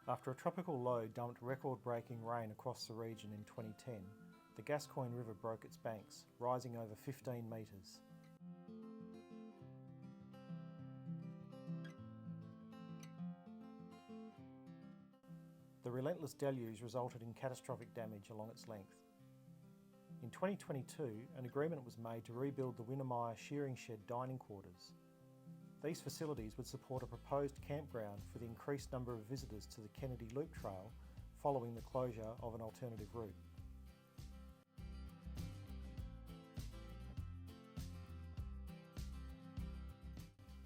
After a tropical low dumped record-breaking rain across the region in 2010, the Gascoyne River broke its banks, rising over 15 metres. The relentless deluge resulted in catastrophic damage along its length. In 2022, an agreement was made to rebuild the Winnemia shearing shed dining quarters. These facilities would support a proposed campground for the increased number of visitors to the Kennedy Loop Trail following the closure of an alternative route.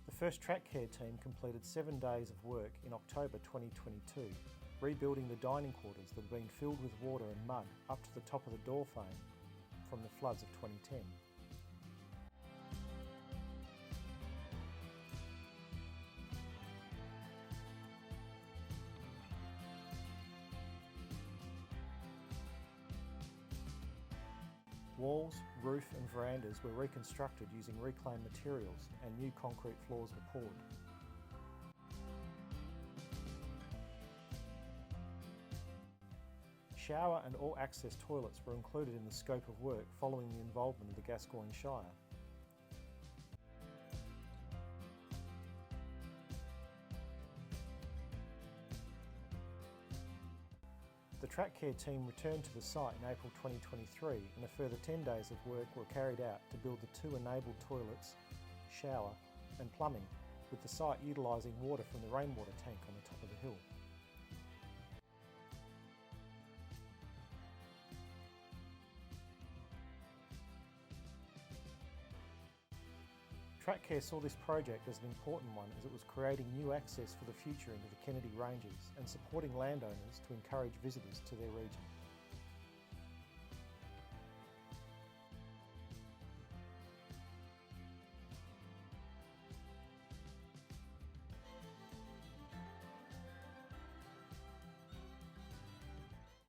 The first track care team completed 7 days of work in October 2022, rebuilding the dining quarters that had been filled with water and mud up to the top of the door frame from the floods of 2010. Walls, roof and verandas were reconstructed using reclaimed materials and new concrete floors were poured. Shower and all access toilets were included in the scope of work following the involvement of the Gascoyne Shire. The track care team returned to the site in April 2023 and a further 10 days of work were carried out to build the 2 enabled toilets, shower and plumbing, with the site utilising water from the rainwater tank on the top of the hill. Track Care saw this project as an important one as it was creating new access for the future into the Kennedy Ranges and supporting landowners to encourage visitors to their region.